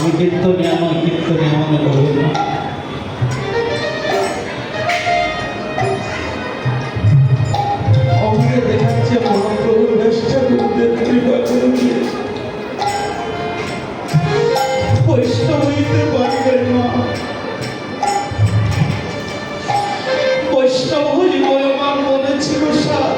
আমি কীর্তনে আমাদের বলবেন না। আমাকে দেখাচ্ছে মহাপ্রভুর বেশটা গুরুদের কৃপা করে দিয়েছে। বৈষ্ণব হইতে পারিবেন না, বৈষ্ণব হইব আমার মনে ছিল সার।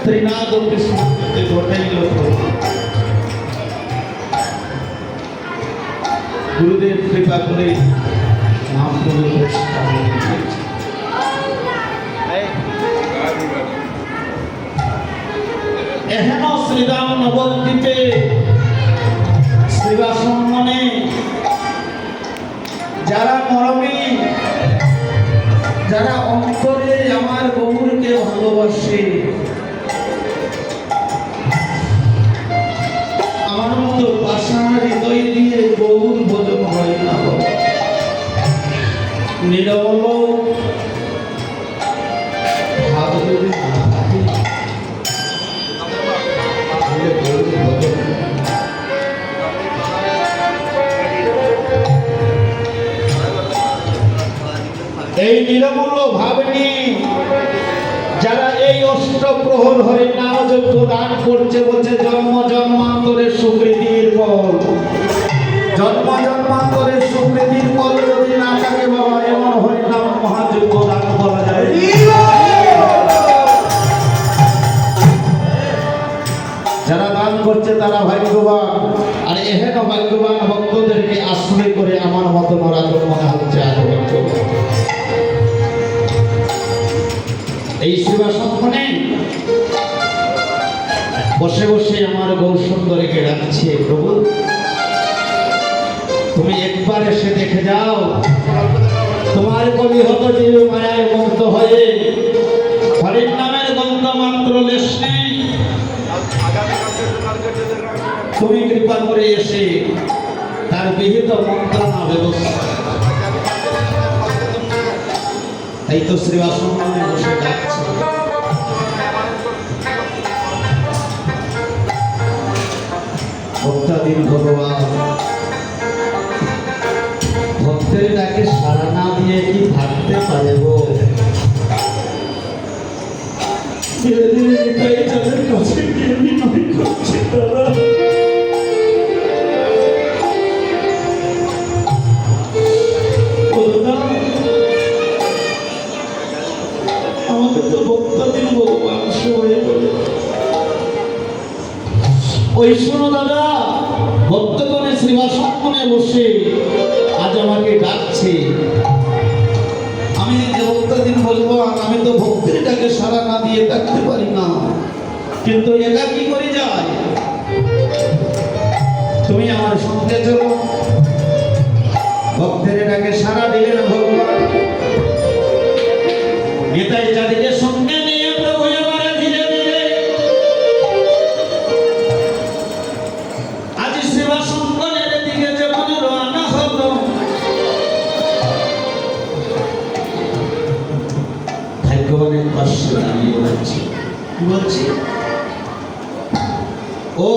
त्रिनाद गुरुदेव कृपा करे एहन श्रीराम नवद्वीपे श्रीवासन मने যারা মরমে যারা অন্তরে আমার গৌরকে ভালোবাসে, আমার মতো পাষাণ হৃদয় দিয়ে গৌর ভজন হয় না। নিরবল ভাব যদি না থাকে তাহলে গৌর ভজন এই নিরবল ভাব নিয়ে যারা এই অষ্টপ্রহর হরি নাম যজ্ঞ দান করছে, বলছে জন্ম জন্মান্তরের সুকৃতির ফল, জন্ম জন্মান্তরের সুকৃতির ফল যদি না থাকে বাবা এমন হরি নাম মহাযজ্ঞ দান করা যায়। যারা দান করছে তারা ভাগ্যবান, আর এহেন ভাগ্যবান ভক্তদেরকে আশ্রয় করে আমার মতো নরাধম মনে হচ্ছে আজ ভাগ্যবান। এই শিবাসনে বসে বসে আমার গৌর সুন্দরীকে ডাকছে, প্রভু তুমি একবার এসে দেখে যাও, তোমার কবি হত জীব মায়ায় মুক্ত হয়ে হরির নামের গন্ধ মাত্র লেশ নেই, তুমি কৃপা করে এসে তার বিহিত মন্ত্রণা ব্যবস্থা। তাই তো শ্রীবাসন বসে ডাকছে। ভক্তাধীন ভগবান ভক্তের ডাকে সাড়া না দিয়ে কি থাকতে পারে গো? ধীরে ধীরে এটাই তাদের কাছে গিয়ে বিনয় করছে তারা। আমাদের তো ভক্তাধীন ভগবান সবাই বলে, ওই শোনো দাদা, ভক্তগণে শ্রীবাসনে বসে আজ আমাকে ডাকছে। আমি যে ভক্তাধীন ভগবান, আমি তো ভক্তির ডাকে সাড়া না দিয়ে থাকতে পারি না, কিন্তু একা কি করে যায়? তুমি আমার সঙ্গে চলো। ভক্তের ডাকে সাড়া দিলেন ভগবান, নেতাই চাঁদিকে সঙ্গে নিয়ে প্রভু এবারে ধীরে ধীরে আজ শ্রীবাসনের দিকে যখন রওনা হলো, ভাগ্যবানের পাশে দাঁড়িয়ে বলছি, কি বলছি? ও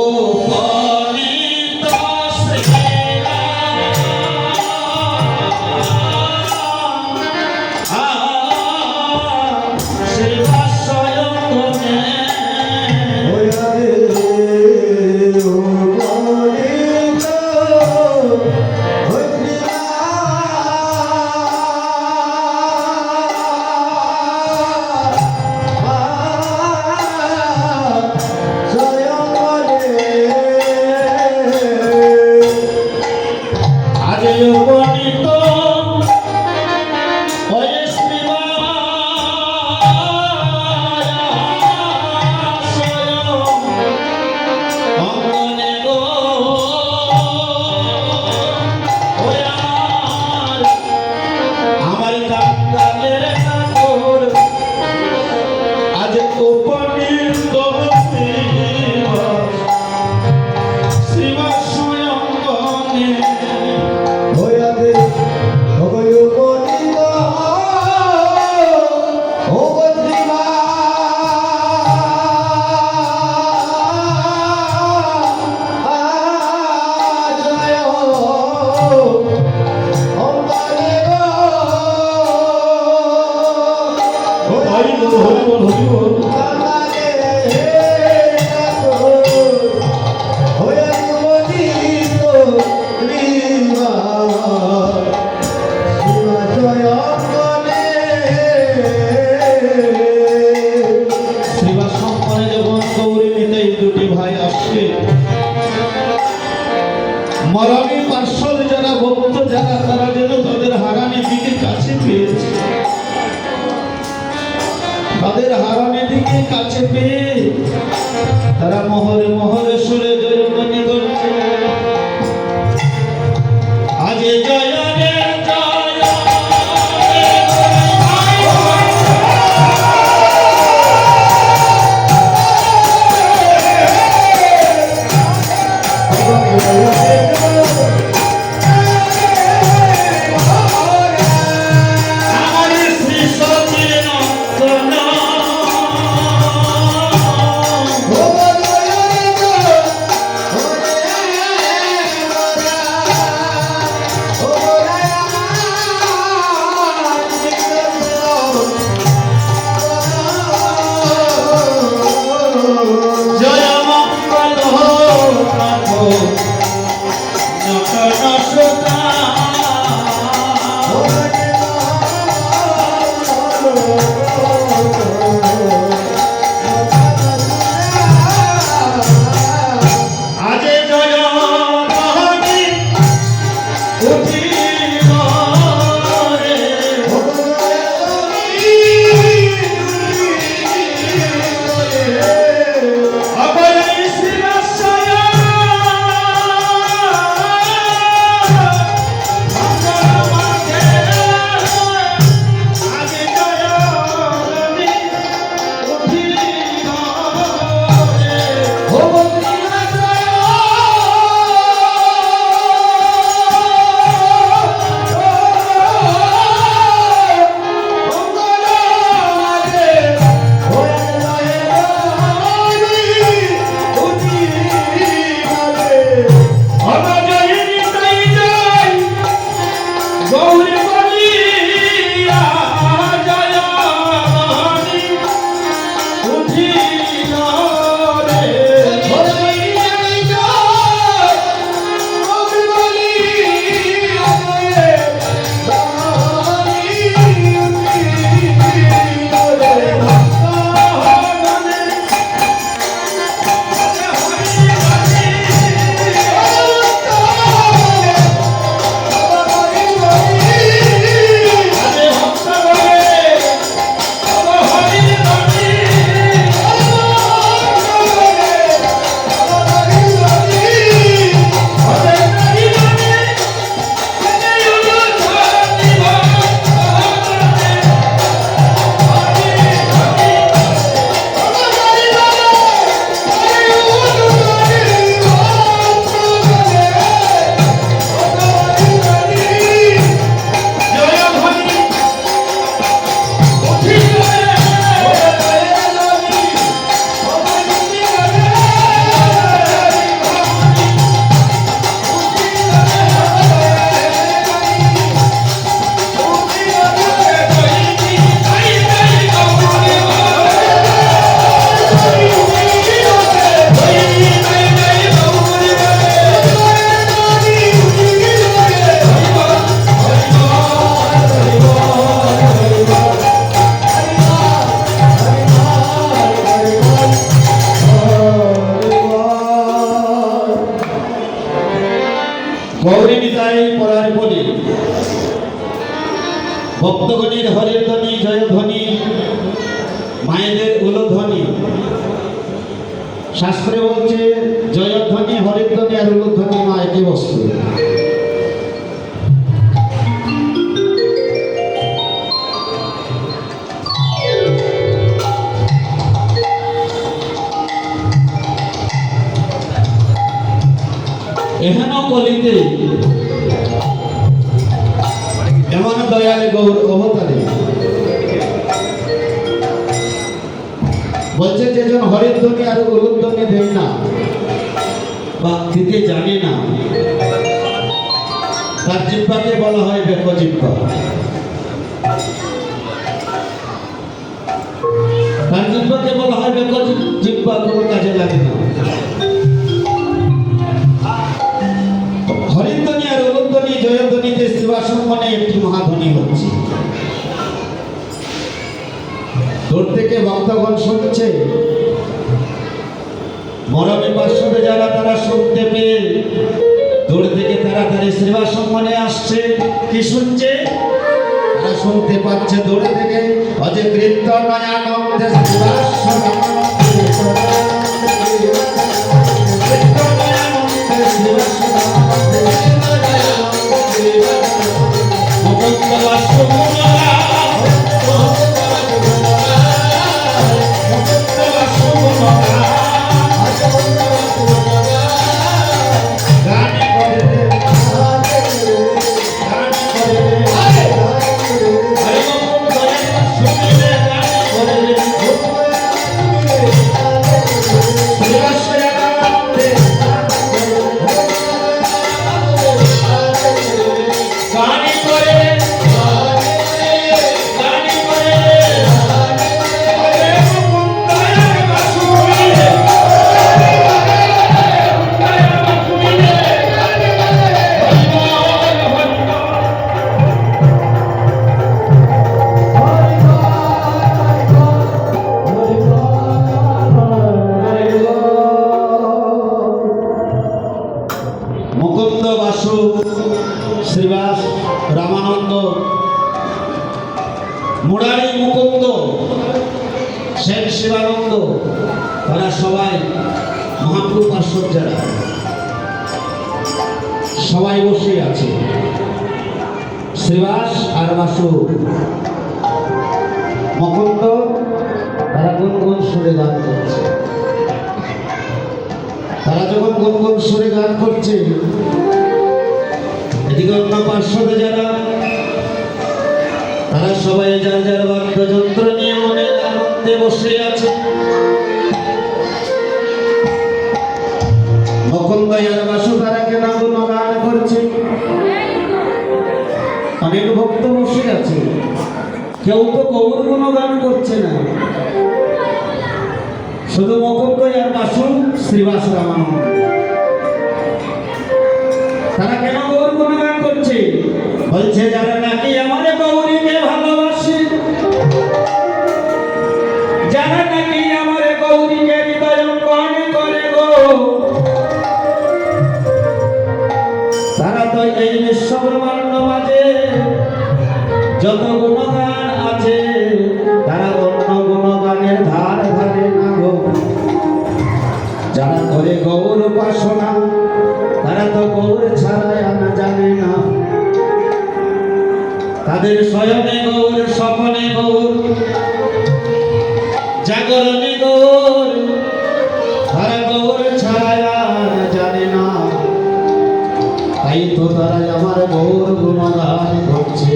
জয় ভাই আসবে মরণী পার্শ্বর যারা ভক্ত যারা তারা যেন তাদের হারানি দিকে কাছে পেয়েছে, তাদের হারানি দিকে কাছে পেয়ে তারা মহরে মহরে সুরে জয়ধ্বনি করছে। আজ জয় রে ভক্তগণের হরের ধ্বনি জয়ধ্বনি মায়েদের উলধ্বনি। শাস্ত্রে বলছে জয়ধ্বনি হরের ধ্বনি আর উলধ্বনি মা একই বস্তু। এহেন কলিতে এমন দয়ালে গৌর অবতারে বলছে যেজন হরের ধ্বনি আর উলুধ্বনি দেয় না বা দিতে জানে না তার জিহ্বাকে বলা হয় বেকজিহ্বা। তার জিহ্বাকে বলা হয় বেকজিহ্বা, কোনো কাজে লাগে না। হরির ধ্বনি আর উলুধ্বনি জয়ধ্বনিতে শিবাসম্মানে একটি মহাধ্বনি হচ্ছে। দূর থেকে ভক্তগণ শুনছে মরমে পার্শ্বদে যারা তারা শুনতে পেয়ে দূর থেকে তাড়াতাড়ি শ্রীবাস সম্মানে আসছে। কি শুনছে? তারা শুনতে পাচ্ছে দূরে থেকে অজে কৃত্য নয়ানন্দে শ্রীবাস মুকুন্দ বাসু শ্রীবাস রামানন্দ মুরারি মুকুন্দ সেন শিবানন্দ তারা সবাই মহাপ্রভু পার্শ্বদ যারা সবাই বসে আছে। শ্রীবাস আর বাসু মুকুন্দ তারা গুনগুন সুরে গান করছে। তারা যখন গুনগুন সুরে গান করছে এদিকে অন্য পার্শ্বদে যারা তারা সবাই যার যার বাদ্যযন্ত্র নিয়ে মনের আনন্দে বসে আছে। মুকুন্দ আর বাসু তারা কেন গুণগান করছে। অনেক ভক্ত বসে আছে, কেউ তো গৌর গুণগান করছে না, শুধু মুকুন্দ আর বাসু শ্রীবাস রামানন্দ তারা কেন গৌর গুণগান করছে? বলছে যারা নাকি আমার গৌরীকে ভালোবাসে, যারা নাকি আমার গৌরীকে হৃদয় মনে করে গো, তারা তো এই বিশ্ব ব্রহ্মাণ্ড মাঝে যত গুণগান আছে তারা অন্য গুণগানের ধার ধারে না গো। যারা করে গৌর উপাসনা তারা তো গৌর ছাড়াই আনা জানে না। তাদের স্বয়নে গৌর, স্বপনে গৌর, জাগরণে গৌর, তারা গৌর ছাড়াই আনা জানে না। তাই তো তারা আমার গৌর গুণগান করছে।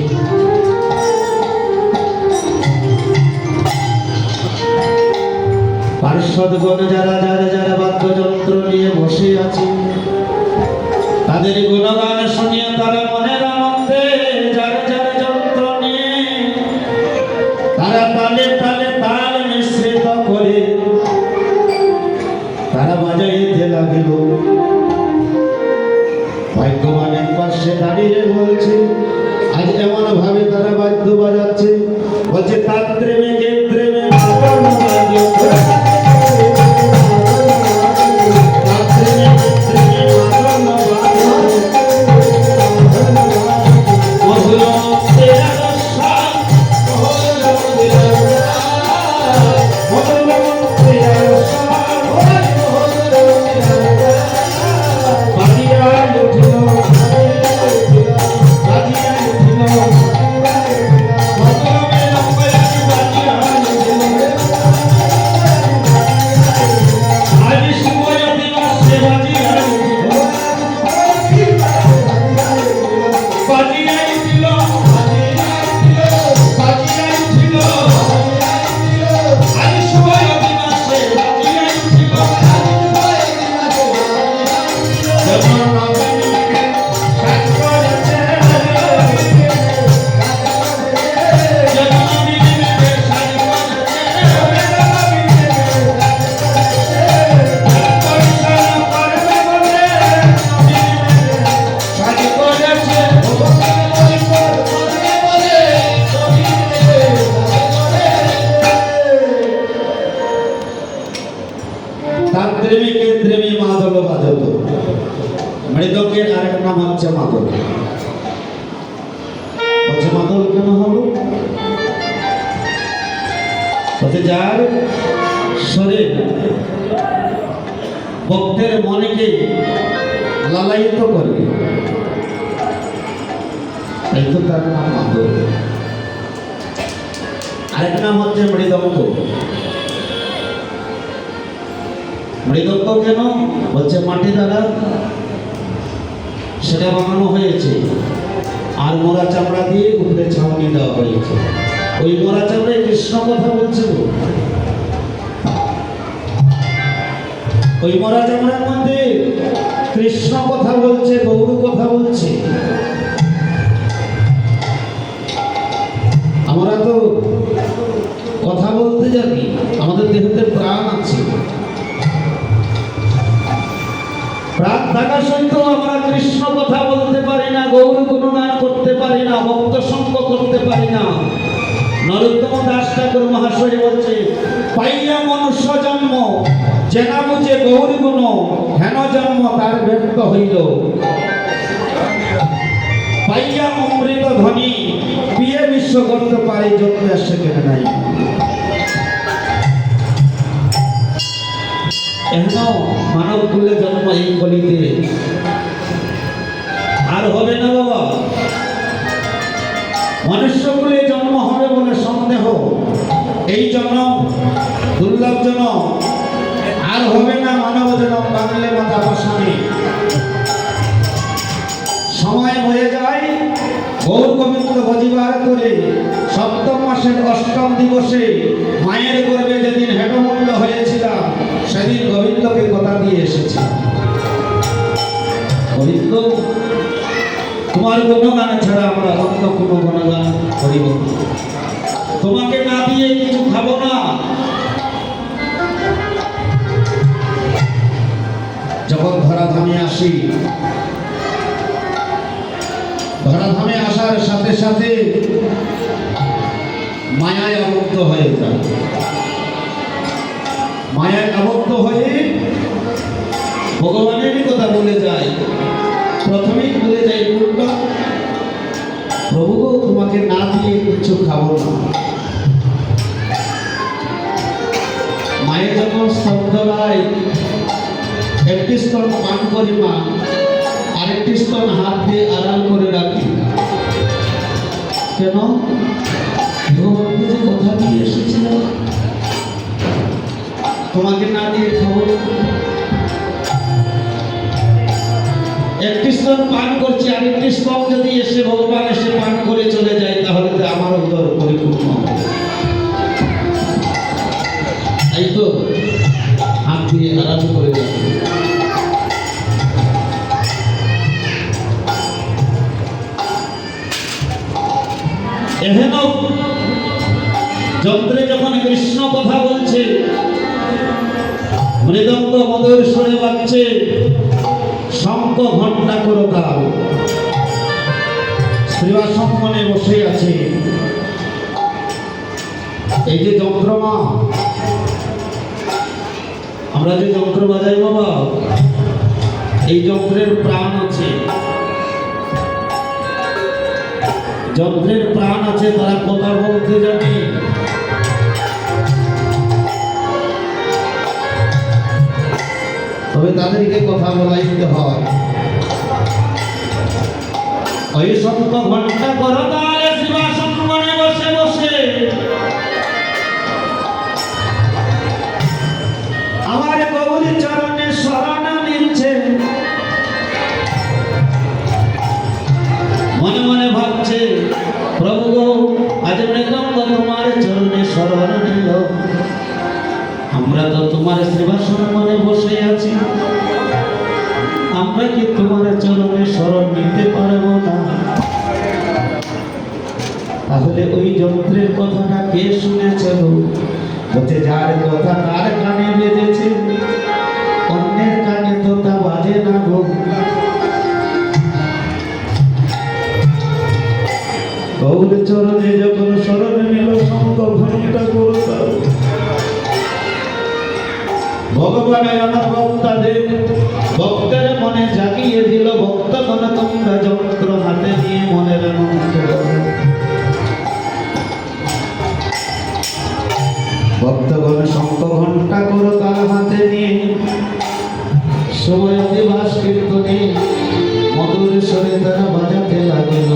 পার্শ্বদগণ যারা যারা যারা বাদ্যযন্ত্র নিয়ে বসে আছে তাদের গুণগান শুনিয়ে তারা মনের আনন্দে যারা যারা যন্ত্র নিয়ে তারা তালে তালে তাল মিশ্রিত করে তারা বাজাইতে লাগিল। ভাগ্যবান এক পাশে দাঁড়িয়ে বলছে আজ এমন ভাবে তারা বাদ্য বাজাচ্ছে, বলছে তাত্রে মেঘে প্রেমে প্রেমী মাদল বাজত। মৃদঙ্গের আরেক নাম হচ্ছে মাদল। বলছে মাদল কেন হলো? বলছে যার শরীর ভক্তের মনেকে লালায়িত করে, এই তো তার নাম মাদল। আরেক নাম হচ্ছে মৃদঙ্গ। মৃদঙ্গ কেন? বলছে মাটি দ্বারা সেটা বানানো হয়েছে, আর মোরা চামড়া দিয়ে উপরে ছাউনি দেওয়া হয়েছে। ওই মোরা চামড়ায় কৃষ্ণ কথা বলছে, ওই মোরা চামড়ার মধ্যে কৃষ্ণ কথা বলছে, গৌর কথা বলছে। আমরা তো কথা বলতে জানি, আমাদের দেহতে প্রাণ আছে, প্রাণ থাকা সত্ত্বেও আমরা কৃষ্ণ কথা বলতে পারি না, গৌর গুণগান করতে পারি না, ভক্ত সঙ্গ করতে পারি না। নরোত্তম দাস ঠাকুর মহাশয় বলছে, পাইয়া মনুষ্য জন্ম জেনা বুঝে গৌর গুণ, হেন জন্ম তার ব্যর্থ হইল। পাইয়া অমৃত ধ্বনি পিয়ে বিশ্ব করতে পারে, যত আসে কেন নাই। এখন মানব কুলে জন্ম এই কলিতে আর হবে না বাবা। মনুষ্য কুলে জন্ম হবে বলে সন্দেহ, এই জন্ম দুর্লভ জন্ম আর হবে না। মানব জন্ম বাংলে মাথা পাশানি সময় হয়ে যায়। গৌর গোবিন্দ ভজিবার করে সপ্তম মাসের অষ্টম দিবসে মায়ের গর্ভে যেদিন হেডমুন্ড হয়েছিলাম, সেদিন গোবিন্দকে কথা দিয়ে এসেছি, গোবিন্দ তোমার গুণগান ছাড়া আমরা অন্য কোনো গুণগান করিব না, তোমাকে না দিয়ে কিছু খাবো না। যখন ধরাধামে আসি, ধরাধামে আসার সাথে সাথে মায়ায় আবদ্ধ হয়ে যায়। মায়ায় আবদ্ধ হয়ে ভগবানেরই কথা বলে যায়। প্রথমেই বলে যায় উল্টা, প্রভু গো তোমাকে না দিয়ে কিছু খাবো না। মায়ের যখন স্তব্ধ হয়, একটি স্তন পান করি মা, আরেকটি স্তন হাত দিয়ে আড়াল করে রাখি। কেন? ভগবানকে যে কথা দিয়ে এসেছিল, তোমাকে না দিয়ে খাবো। একটি স্তন পান করছি, আরেকটি স্তন যদি এসে ভগবান এসে পান করে চলে যায়, তাহলে তো আমার উদর পরিপূর্ণ হবে। এই তো হাত দিয়ে আড়াল করে রাখি। এহেন যন্ত্রে যখন কৃষ্ণ কথা বলছে, মৃদঙ্গ মধুর সুরে বাজছে, শঙ্খ ঘণ্টা করতাল, শ্রীবাসম্মানে বসে আছে। এই যে যন্ত্রমা, আমরা যে যন্ত্র বাজাই বাবা, এই যন্ত্রের প্রাণ আছে, যন্ত্রের প্রাণ আছে। তারা কথা বলতে জানে, তবে তাদেরকে কথা বলাইতে হয়। ওই শঙ্খ ঘণ্টা করতাল শ্রীবাসম্মানে বসে বসে আমার গৌরী চরণে শরণ নিচ্ছে। মনে মনে ভাবছে, প্রভু গো আজ মৃদঙ্গ তোমার চরণে শরণ নিল, আমরা তো তোমার শ্রীবাসম্মানে বসে আছি, আমরা কি তোমার চরণে শরণ নিতে পারবো না? তাহলে ওই যন্ত্রের কথাটা কে শুনেছিল? বলছে যার কথা তার কানে বেজেছে, অন্যের কানে তো তা বাজে না গো। গৌর চরণে যখন শরণ নিল, শঙ্খ ঘণ্টা করতাল, ভগবানের আমার ভক্তাদের ভক্তের মনে জাগিয়ে দিল ভক্তগণ তোমরা যন্ত্র হাতে নিয়ে মনের আনন্দ ভক্তগণ শঙ্খ ঘণ্টা করো তার হাতে নিয়ে সময় অধিবাস কীর্তনে মধুর স্বরে তারা বাজাতে লাগিল